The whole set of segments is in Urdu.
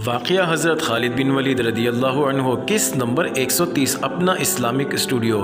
واقعہ حضرت خالد بن ولید رضی اللہ عنہ قسط نمبر 130 اپنا اسلامک اسٹوڈیو۔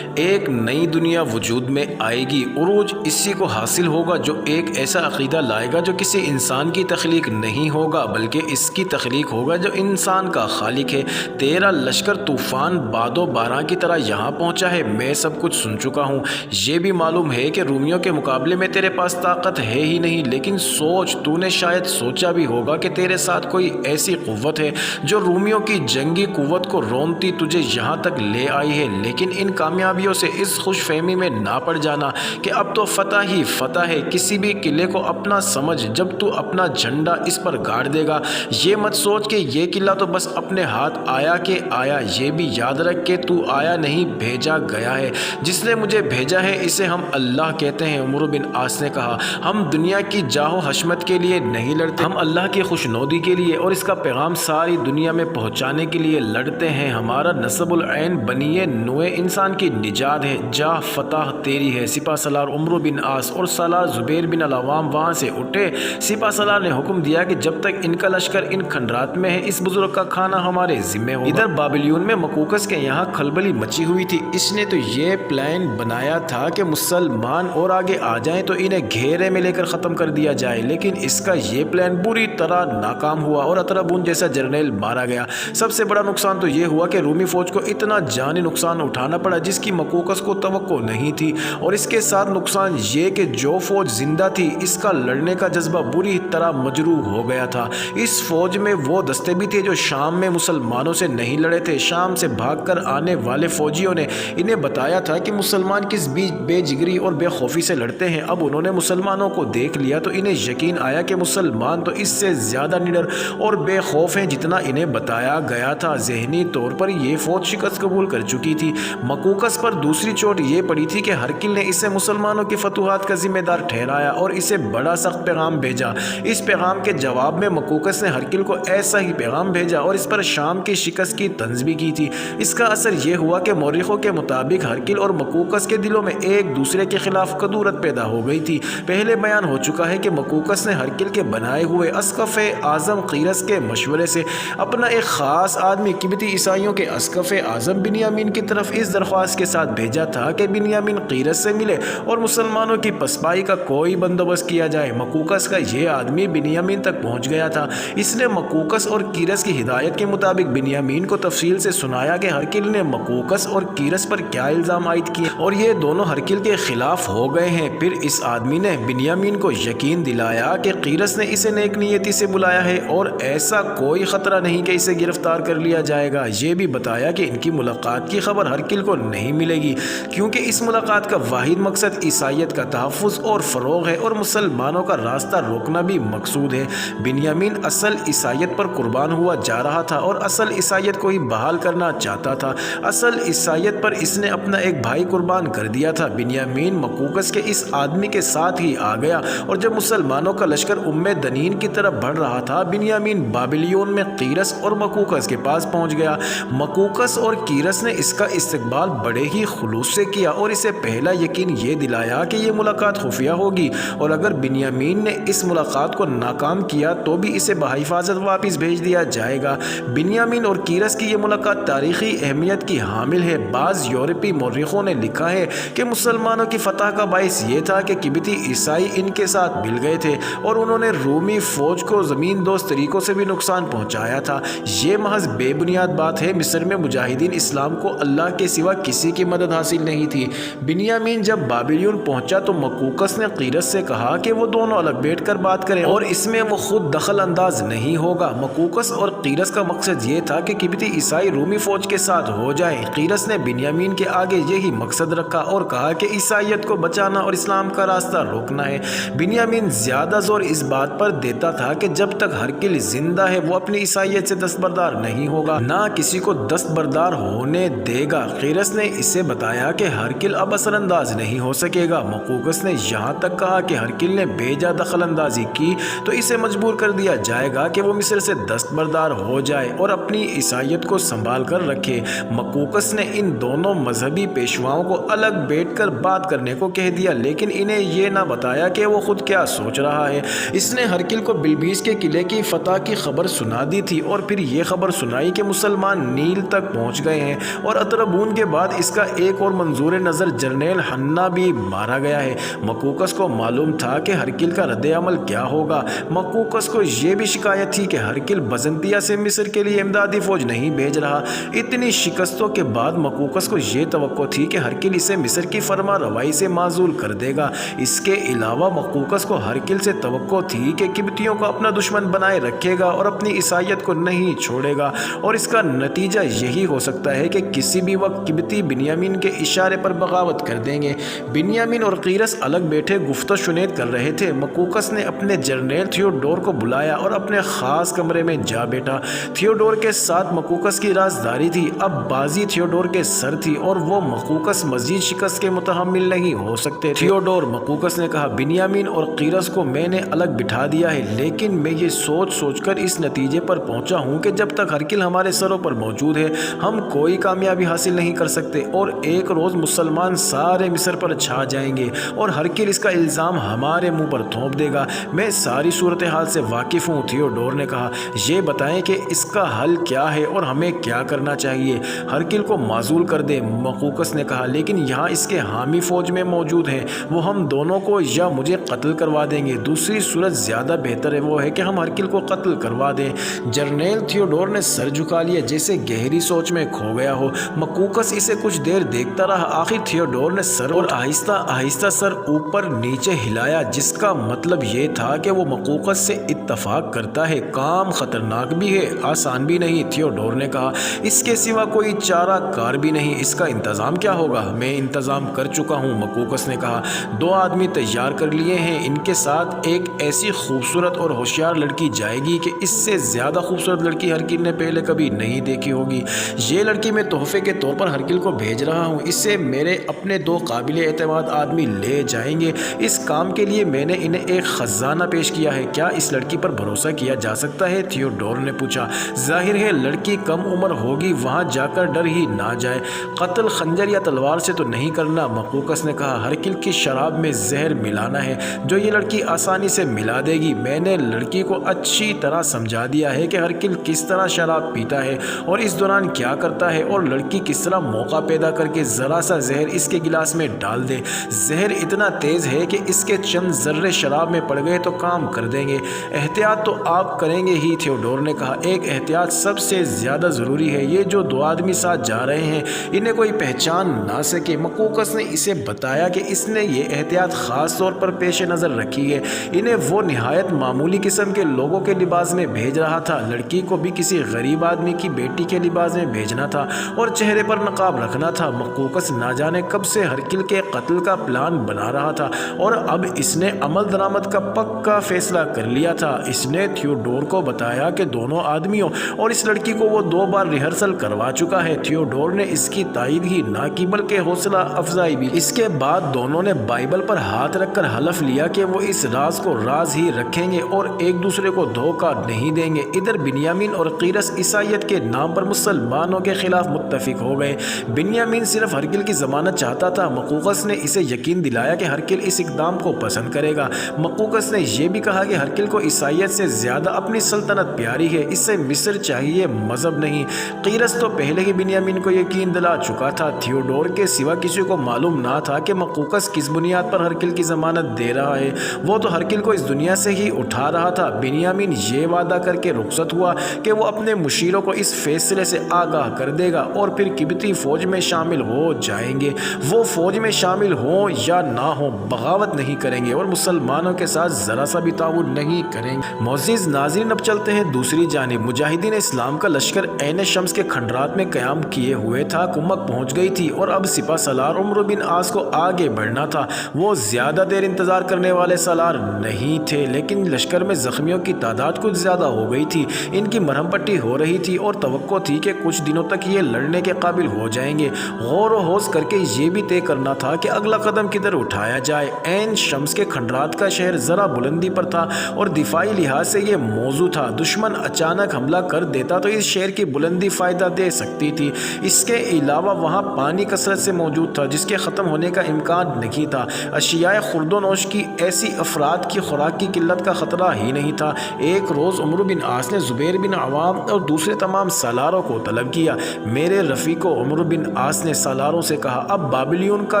ایک نئی دنیا وجود میں آئے گی، عروج اسی کو حاصل ہوگا جو ایک ایسا عقیدہ لائے گا جو کسی انسان کی تخلیق نہیں ہوگا بلکہ اس کی تخلیق ہوگا جو انسان کا خالق ہے۔ تیرا لشکر طوفان باد و باران کی طرح یہاں پہنچا ہے، میں سب کچھ سن چکا ہوں۔ یہ بھی معلوم ہے کہ رومیوں کے مقابلے میں تیرے پاس طاقت ہے ہی نہیں، لیکن سوچ، تو نے شاید سوچا بھی ہوگا کہ تیرے ساتھ کوئی ایسی قوت ہے جو رومیوں کی جنگی قوت کو رونتی تجھے یہاں تک لے آئی ہے، لیکن ان کامیابیوں سے اس خوش فہمی میں نہ پڑ جانا کہ اب تو فتح ہی فتح ہے۔ کسی بھی قلعے کو اپنا سمجھ، جب تو اپنا جھنڈا اس پر گاڑ دے گا۔ یہ مت سوچ کہ یہ قلعہ تو بس اپنے ہاتھ آیا کہ آیا، یہ بھی یاد رکھ کہ تو آیا نہیں، بھیجا گیا ہے۔ جس نے مجھے بھیجا ہے اسے ہم اللہ کہتے ہیں۔ عمرو بن عاص نے کہا، ہم دنیا کی جاہ و حشمت کے لیے نہیں لڑتے، ہم اللہ کی خوشنودی کے لیے اور اس کا پیغام ساری دنیا میں پہنچانے کے لیے لڑتے ہیں۔ ہمارا نسب العین بنی نوع انسان کی نجات ہے، جا فتح تیری ہے۔ سپہ سالار عمرو بن عاص اور سالار زبیر بن العوام وہاں سے اٹھے۔ سپہ سالار نے حکم دیا کہ جب تک ان کا لشکر ان کھنڈرات میں ہے اس بزرگ کا کھانا ہمارے ذمہ ہوگا۔ ادھر بابلیون میں مقوقس کے یہاں کھلبلی مچی ہوئی تھی۔ اس نے تو یہ پلان بنایا تھا کہ مسلمان اور آگے آ جائیں تو انہیں گھیرے میں لے کر ختم کر دیا جائے، لیکن اس کا یہ پلان بری طرح ناکام ہوا اور اطرابون جیسا جرنیل مارا گیا۔ سب سے بڑا نقصان تو یہ ہوا کہ رومی فوج کو اتنا جانی نقصان اٹھانا پڑا جس کی مقوقس کو توقع نہیں تھی، اور اس کے ساتھ نقصان یہ کہ جو فوج زندہ تھی اس کا لڑنے کا جذبہ بری طرح مجروح ہو گیا تھا۔ اس فوج میں وہ دستے بھی تھے جو شام میں مسلمانوں سے نہیں لڑے تھے۔ شام سے بھاگ کر آنے والے فوجیوں نے انہیں بتایا تھا کہ مسلمان کس بے جگری اور بے خوفی سے لڑتے ہیں۔ اب انہوں نے مسلمانوں کو دیکھ لیا تو انہیں یقین آیا کہ مسلمان تو اس سے زیادہ نڈر اور بے خوف ہیں جتنا انہیں بتایا گیا تھا۔ ذہنی طور پر یہ فوج شکست قبول کر چکی تھی۔ مقوقس پر دوسری چوٹ یہ پڑی تھی کہ ہرقل نے اسے مسلمانوں کی فتوحات کا ذمہ دار ٹھہرایا اور اسے بڑا سخت پیغام بھیجا۔ اس پیغام کے جواب میں مقوقس نے ہرقل کو ایسا ہی پیغام بھیجا اور اس پر شام کی شکست کی طنز بھی کی تھی۔ اس کا اثر یہ ہوا کہ مورخوں کے مطابق ہرقل اور مقوقس کے دلوں میں ایک دوسرے کے خلاف کدورت پیدا ہو گئی تھی۔ پہلے بیان ہو چکا ہے کہ مقوقس نے ہرقل کے بنائے ہوئے اسقف اعظم قیرس کے مشورے سے اپنا ایک خاص آدمی قبطی عیسائیوں کے اسقف اعظم بنیامین کی طرف اس درخواست کے ساتھ بھیجا تھا کہ بنیامین قیرس سے ملے اور مسلمانوں کی پسپائی کا کوئی بندوبست کیا جائے۔ مقوقس کا یہ آدمی بنیامین تک پہنچ گیا تھا۔ اس نے مقوقس اور قیرس کی ہدایت کے مطابق بنیامین کو تفصیل سے سنایا کہ ہرقل نے مقوقس اور قیرس پر کیا الزام عائد کیے اور یہ دونوں ہرقل کے خلاف ہو گئے ہیں۔ پھر اس آدمی نے بنیامین کو یقین دلایا کہ قیرس نے اسے نیک نیتی سے بلایا ہے اور ایسا کوئی خطرہ نہیں کہ اسے گرفتار کر لیا جائے گا۔ یہ بھی بتایا کہ ان کی ملاقات کی خبر ہرقل کو نہیں ملے گی، کیونکہ اس ملاقات کا واحد مقصد عیسائیت کا تحفظ اور فروغ ہے اور مسلمانوں کا راستہ روکنا بھی مقصود ہے۔ بنیامین اصل عیسائیت پر قربان ہوا جا رہا تھا اور اصل عیسائیت کو ہی بحال کرنا چاہتا تھا۔ اصل عیسائیت پر اس نے اپنا ایک بھائی قربان کر دیا تھا۔ بنیامین مقوقس کے اس آدمی کے ساتھ ہی آ گیا اور جب مسلمانوں کا لشکر دنین کی طرف بڑھ رہا تھا، بنیامین بابلیون میں قیرس اور مقوقس کے پاس پہنچ گیا۔ مقوقس اور قیرس نے اس کا استقبال بڑے ہی خلوص سے کیا اور اسے پہلا یقین یہ دلایا کہ یہ ملاقات خفیہ ہوگی اور اگر بنیامین نے اس ملاقات کو ناکام کیا تو بھی اسے بحفاظت واپس بھیج دیا جائے گا۔ بنیامین اور قیرس کی یہ ملاقات تاریخی اہمیت کی حامل ہے۔ بعض یورپی مورخوں نے لکھا ہے کہ مسلمانوں کی فتح کا باعث یہ تھا کہ قبطی عیسائی ان کے ساتھ مل گئے تھے اور انہوں نے رومی فوج کو زمین دوست طریقوں سے بھی نقصان پہنچایا تھا۔ یہ محض بے بنیاد بات ہے۔ مصر میں مجاہدین اسلام کو اللہ کے سوا کسی کی مدد حاصل نہیں تھی۔ بنیامین جب بابلیون پہنچا تو مقوقس نے قیرس سے کہا کہ وہ دونوں الگ بیٹھ کر بات کریں اور اس میں وہ خود دخل انداز نہیں ہوگا۔ مقوقس اور قیرس کا مقصد یہ تھا کہ قبطی عیسائی رومی فوج کے ساتھ ہو جائیں۔ قیرس نے بنیامین کے آگے یہی مقصد رکھا اور کہا کہ عیسائیت کو بچانا اور اسلام کا راستہ روکنا ہے۔ بنیامین زیادہ زور اس بات پر دیتا تھا کہ جب تک ہرقل زندہ ہے وہ اپنی عیسائیت سے دستبردار نہیں ہوگا، نہ کسی کو دستبردار ہونے دے گا۔ قیرس نے اسے بتایا کہ ہرقل اب اثر انداز نہیں ہو سکے گا۔ مقوقس نے یہاں تک کہا کہ ہرقل نے بیجا دخل اندازی کی تو اسے مجبور کر دیا جائے گا کہ وہ مصر سے دستبردار ہو جائے اور اپنی عیسائیت کو سنبھال کر رکھے۔ مقوقس نے ان دونوں مذہبی پیشواؤں کو الگ بیٹھ کر بات کرنے کو کہہ دیا، لیکن انہیں یہ نہ بتایا کہ وہ خود کیا سوچ رہا ہے۔ اس نے ہرقل کو بلبیس کے قلعے کی فتح کی خبر خبر سنا دی تھی اور پھر یہ خبر سنائی کہ مسلمان نیل تک پہنچ گئے ہیں اور اطربون کے بعد اس کا ایک اور منظور نظر جرنیل حنا بھی مارا گیا ہے۔ مقوقس کو معلوم تھا کہ ہرقل کا رد عمل کیا ہوگا۔ مقوقس کو یہ بھی شکایت تھی کہ ہرقل بزنطیہ سے مصر کے لیے امدادی فوج نہیں بھیج رہا۔ اتنی شکستوں کے بعد مقوقس کو یہ توقع تھی کہ ہرقل اسے مصر کی فرما روائی سے معزول کر دے گا۔ اس کے علاوہ مقوقس کو ہرقل سے توقع تھی کہ قبطیوں کو اپنا دشمن بنائے رکھے گا اور اپنی عیسائیت کو نہیں چھوڑے گا، اور اس کا نتیجہ یہی ہو سکتا ہے کہ کسی بھی وقت قبطی بنیامین کے اشارے پر بغاوت کر دیں گے۔ بنیامین اور قیرس الگ بیٹھے گفت و شنید کر رہے تھے۔ مقوقس نے اپنے جرنیل تھیوڈور کو بلایا اور اپنے خاص کمرے میں جا بیٹھا۔ تھیوڈور کے ساتھ مقوقس کی رازداری تھی۔ اب بازی تھیوڈور کے سر تھی اور وہ مقوقس مزید شکست کے متحمل نہیں ہو سکتے تھے۔ تھیوڈور، مقوقس نے کہا، بنیامین اور قیرس کو میں نے الگ بٹھا دیا ہے، لیکن میں یہ سوچ سوچ کر اس نتیجے پر پہنچا ہوں کہ جب تک ہرقل ہمارے سروں پر موجود ہے ہم کوئی کامیابی حاصل نہیں کر سکتے، اور ایک روز مسلمان سارے مصر پر چھا جائیں گے اور ہرقل اس کا الزام ہمارے منہ پر تھوپ دے گا۔ میں ساری صورتحال سے واقف ہوں، تھیوڈور نے کہا۔ یہ بتائیں کہ اس کا حل کیا ہے اور ہمیں کیا کرنا چاہیے؟ ہرقل کو معزول کر دے، مقوقس نے کہا، لیکن یہاں اس کے حامی فوج میں موجود ہیں، وہ ہم دونوں کو یا مجھے قتل کروا دیں گے۔ دوسری صورت زیادہ بہتر ہے، وہ ہے کہ ہم ہرقل کو قتل کروا دیں۔ جرنیل تھیوڈور نے سر جھکا لیا جیسے گہری سوچ میں کھو گیا ہو۔ مقوقس اسے کچھ دیر دیکھتا رہا۔ آخر تھیوڈور نے سر اور آہستہ آہستہ سر اوپر نیچے ہلایا، جس کا مطلب یہ تھا کہ وہ مقوقس سے اتفاق کرتا ہے۔ کام خطرناک بھی ہے، آسان بھی نہیں، تھیوڈور نے کہا۔ اس کے سوا کوئی چارہ کار بھی نہیں۔ اس کا انتظام کیا ہوگا؟ میں انتظام کر چکا ہوں، مقوقس نے کہا۔ 2 آدمی تیار کر لیے ہیں، ان کے ساتھ ایک ایسی خوبصورت اور ہوشیار لڑکی جائے گی کہ اس سے زیادہ خوبصورت لڑکی ہرقل نے پہلے کبھی نہیں دیکھی ہوگی۔ یہ لڑکی میں تحفے کے طور پر ہرقل کو بھیج رہا ہوں، اس سے میرے اپنے 2 قابل اعتماد آدمی لے جائیں گے۔ اس کام کے لیے میں نے انہیں ایک خزانہ پیش کیا ہے۔ کیا اس لڑکی پر بھروسہ کیا جا سکتا ہے؟ تھیوڈور نے پوچھا۔ ظاہر ہے لڑکی کم عمر ہوگی، وہاں جا کر ڈر ہی نہ جائے۔ قتل خنجر یا تلوار سے تو نہیں کرنا، مقوقس نے کہا۔ ہرقل کی شراب میں زہر ملانا ہے جو یہ لڑکی آسانی سے ملا دے گی۔ میں نے لڑکی کو اچھی طرح سمجھا دیا ہے کہ ہرقل کس طرح شراب پیتا ہے اور اس دوران کیا کرتا ہے، اور لڑکی کس طرح موقع پیدا کر کے ذرا سا زہر اس کے گلاس میں ڈال دے۔ زہر اتنا تیز ہے کہ اس کے چند ذرے شراب میں پڑ گئے تو کام کر دیں گے۔ احتیاط تو آپ کریں گے ہی، تھیوڈور نے کہا۔ ایک احتیاط سب سے زیادہ ضروری ہے، یہ جو 2 آدمی ساتھ جا رہے ہیں انہیں کوئی پہچان نہ سکے۔ مقوقس نے اسے بتایا کہ اس نے یہ احتیاط خاص طور پر پیش نظر رکھی ہے۔ انہیں وہ نہایت معمولی قسم کے لوگوں کے لباس میں بھیج رہا تھا۔ لڑکی کو بھی کسی غریب آدمی کی بیٹی کے لباس میں بھیجنا تھا اور چہرے پر نقاب رکھنا تھا۔ مقوقس نہ جانے کب سے ہرقل کے قتل کا پلان بنا رہا تھا اور اب اس نے عمل درآمد کا پکا فیصلہ کر لیا تھا۔ اس نے تھیوڈور کو بتایا کہ دونوں آدمیوں اور اس لڑکی کو وہ 2 بار ریہرسل کروا چکا ہے۔ تھیوڈور نے اس کی تائید ہی نہ کی بلکہ حوصلہ افزائی بھی۔ اس کے بعد دونوں نے بائبل پر ہاتھ رکھ کر حلف لیا کہ وہ اس راز کو راز ہی رکھیں گے اور ایک دوسرے کو دھوکہ نہیں دیں گے۔ ادھر بنیامین اور قیرس عیسائیت کے نام پر مسلمانوں کے خلاف متفق ہو گئے۔ بنیامین صرف ہرقل کی ضمانت چاہتا تھا۔ مقوقس نے اسے یقین دلایا کہ ہرقل اس اقدام کو پسند کرے گا۔ مقوقس نے یہ بھی کہا کہ ہرقل کو عیسائیت سے زیادہ اپنی سلطنت پیاری ہے، اس سے مصر چاہیے، مذہب نہیں۔ قیرس تو پہلے ہی بنیامین کو یقین دلا چکا تھا۔ تھیوڈور کے سوا کسی کو معلوم نہ تھا کہ مقوقس کس بنیاد پر ہرقل کی ضمانت دے رہا ہے۔ وہ تو ہرقل کو اس دنیا سے ہی اٹھا رہا تھا۔ بنیامین یہ وعدہ کر کے رخصت ہوا کہ وہ اپنے مشیروں کو اس فیصلے سے آگاہ کر دے گا اور پھر قبطی فوج میں شامل ہو جائیں گے۔ وہ فوج میں شامل ہوں یا نہ ہوں بغاوت نہیں کریں گے اور مسلمانوں کے ساتھ ذرا سا بھی تعاون نہیں کریں گے۔ معزز ناظرین، اب چلتے ہیں دوسری جانب۔ مجاہدین اسلام کا لشکر عین شمس کے کھنڈرات میں قیام کیے ہوئے تھا۔ کمک پہنچ گئی تھی اور اب سپہ سالار عمرو بن عاص کو آگے بڑھنا تھا۔ وہ زیادہ دیر انتظار کرنے والے سالار نہیں تھے، لیکن لشکر میں زخمیوں کی تعداد کچھ زیادہ ہو گئی تھی۔ ان کی مرہم پٹی ہو رہی تھی اور توقع تھی کہ کچھ دنوں تک یہ لڑنے کے قابل ہو جائیں گے۔ غور و خوض کر کے یہ بھی طے کرنا تھا کہ اگلا قدم کدھر اٹھایا جائے۔ عین شمس کے کھنڈرات کا شہر ذرا بلندی پر تھا اور دفاعی لحاظ سے یہ موضوع تھا۔ دشمن اچانک حملہ کر دیتا تو اس شہر کی بلندی فائدہ دے سکتی تھی۔ اس کے علاوہ وہاں پانی کثرت سے موجود تھا جس کے ختم ہونے کا امکان نہیں تھا۔ اشیاء خورد و نوش کی ایسی افراد کی خوراک کی قلت کا خطرہ ہی نہیں تھا۔ ایک روز روز عمرو بن عاص نے زبیر بن عوام اور دوسرے تمام سالاروں کو طلب کیا۔ میرے رفیق عمرو بن عاص نے سالاروں سے کہا، اب بابلیون کا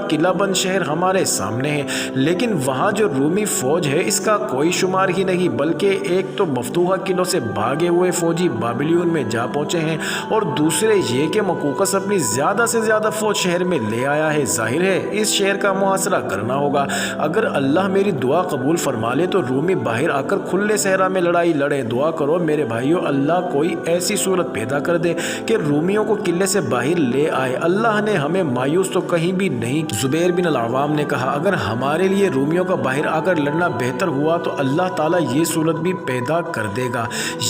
قلعہ بند شہر ہمارے سامنے ہے، لیکن وہاں جو رومی فوج ہے اس کا کوئی شمار ہی نہیں، بلکہ ایک تو مفتوحہ قلعوں سے بھاگے ہوئے فوجی بابلیون میں جا پہنچے ہیں اور دوسرے یہ کہ مقوقس اپنی زیادہ سے زیادہ فوج شہر میں لے آیا ہے۔ ظاہر ہے اس شہر کا محاصرہ کرنا ہوگا۔ اگر اللہ میری دعا قبول فرما لے تو رومی باہر آ کر کھلے صحرا میں لڑائی لڑے۔ دعا کرو میرے بھائیو، اللہ کوئی ایسی صورت پیدا کر دے کہ رومیوں کو قلعے سے باہر لے آئے۔ اللہ نے ہمیں مایوس تو کہیں بھی نہیں۔ زبیر بن العوام نے کہا، اگر ہمارے لیے رومیوں کا باہر آ کر لڑنا بہتر ہوا تو اللہ تعالیٰ یہ صورت بھی پیدا کر دے گا۔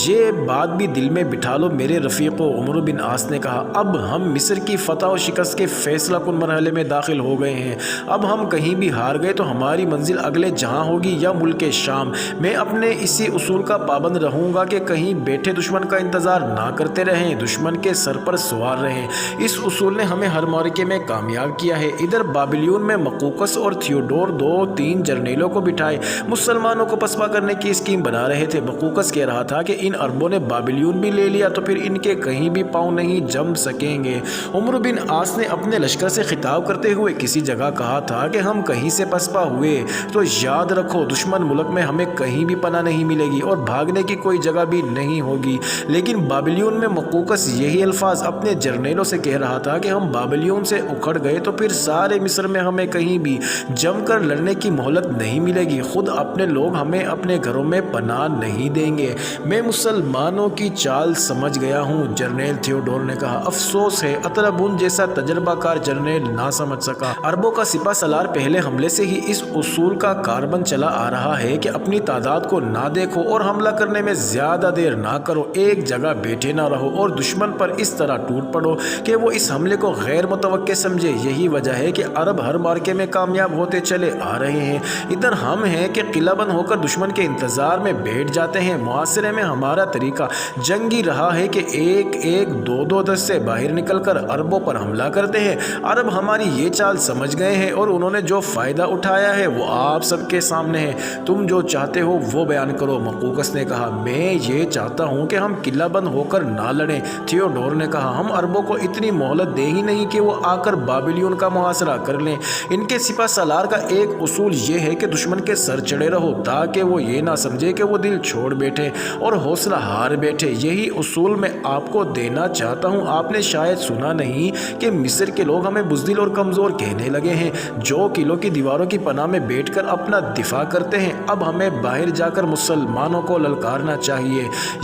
یہ بات بھی دل میں بٹھا لو۔ میرے رفیق عمرو بن عاص نے کہا، اب ہم مصر کی فتح و شکست کے فیصلہ کن مرحلے میں داخل ہو گئے ہیں۔ اب ہم کہیں بھی ہار گئے تو ہماری منزل اگلے جہاں ہوگی یا ملک شام۔ میں اپنے اسی اصول کا پابند رہوں گا کہ کہیں بیٹھے دشمن کا انتظار نہ کرتے رہیں، دشمن کے سر پر سوار رہیں۔ اس اصول نے ہمیں ہر معرکے میں کامیاب کیا ہے۔ ادھر بابلیون میں مقوقس اور تھیوڈور 2-3 جرنیلوں کو بٹھائے مسلمانوں کو پسپا کرنے کی اسکیم بنا رہے تھے۔ مقوقس کہہ رہا تھا کہ ان عربوں نے بابلیون بھی لے لیا تو پھر ان کے کہیں بھی پاؤں نہیں جم سکیں گے۔ عمرو بن عاص نے اپنے لشکر سے خطاب کرتے ہوئے کسی جگہ کہا تھا کہ ہم کہیں سے پسپا ہوئے تو یاد رکھو دشمن ملک میں ہمیں کہیں بھی پناہ نہیں ملے گی اور بھاگنے کی کوئی جگہ بھی نہیں ہوگی۔ لیکن بابلیون میں مقوقس یہی الفاظ اپنے جرنیلوں سے کہہ رہا تھا کہ ہم بابلیون سے اکھڑ گئے تو پھر سارے مصر میں ہمیں کہیں بھی جم کر لڑنے کی مہلت نہیں ملے گی، خود اپنے لوگ ہمیں اپنے گھروں میں پناہ نہیں دیں گے۔ میں مسلمانوں کی چال سمجھ گیا ہوں، جرنیل تھیوڈور نے کہا۔ افسوس ہے اطرابون جیسا تجربہ کار جرنیل نہ سمجھ سکا۔ عربوں کا سپہ سالار پہلے حملے سے ہی اس اصول کا کاربند چلا آ رہا ہے کہ اپنی تعداد کو نہ دیکھو اور حملہ کرنے میں زیادہ دیر نہ کرو، ایک جگہ بیٹھے نہ رہو اور دشمن پر اس طرح ٹوٹ پڑو کہ وہ اس حملے کو غیر متوقع سمجھے۔ یہی وجہ ہے کہ عرب ہر مارکے میں کامیاب ہوتے چلے آ رہے ہیں۔ ادھر ہم ہیں کہ قلعہ بند ہو کر دشمن کے انتظار میں بیٹھ جاتے ہیں۔ معاشرے میں ہمارا طریقہ جنگی رہا ہے کہ ایک ایک دو دو دستے باہر نکل کر عربوں پر حملہ کرتے ہیں۔ عرب ہماری یہ چال سمجھ گئے ہیں اور انہوں نے جو فائدہ اٹھایا ہے وہ آپ سب کے سامنے ہے۔ تم جو چاہتے ہو وہ بیان کرو۔ مقوقس نے کہا، میں یہ چاہتا ہوں کہ ہم قلعہ بند ہو کر نہ لڑیں۔ تھیوڈور نے کہا، ہم عربوں کو اتنی مہلت دیں ہی نہیں کہ وہ آ کر بابلیون کا محاصرہ کر لیں۔ ان کے سپہ سالار کا ایک اصول یہ ہے کہ دشمن کے سر چڑھے رہو تاکہ وہ یہ نہ سمجھے کہ وہ دل چھوڑ بیٹھے اور حوصلہ ہار بیٹھے۔ یہی اصول میں آپ کو دینا چاہتا ہوں۔ آپ نے شاید سنا نہیں کہ مصر کے لوگ ہمیں بزدل اور کمزور کہنے لگے ہیں، جو قلعوں کی دیواروں کی پناہ میں بیٹھ کر اپنا دفاع کرتے ہیں۔ اب ہمیں باہر جا کر مسلمانوں کو للکارنا چاہیے۔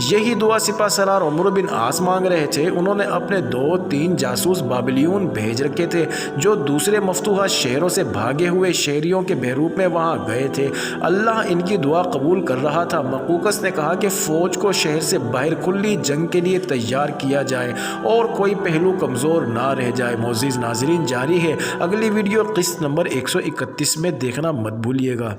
یہی دعا سپہ سالار عمرو بن عاص مانگ رہے تھے۔ انہوں نے اپنے 2-3 جاسوس بابلیون بھیج رکھے تھے جو دوسرے مفتوحہ شہروں سے بھاگے ہوئے شہریوں کے بحروپ میں وہاں گئے تھے۔ اللہ ان کی دعا قبول کر رہا تھا۔ مقوقس نے کہا کہ فوج کو شہر سے باہر کھلی جنگ کے لیے تیار کیا جائے اور کوئی پہلو کمزور نہ رہ جائے۔ معزز ناظرین، جاری ہے اگلی ویڈیو قسط نمبر 131 میں، دیکھنا مت بھولیے گا۔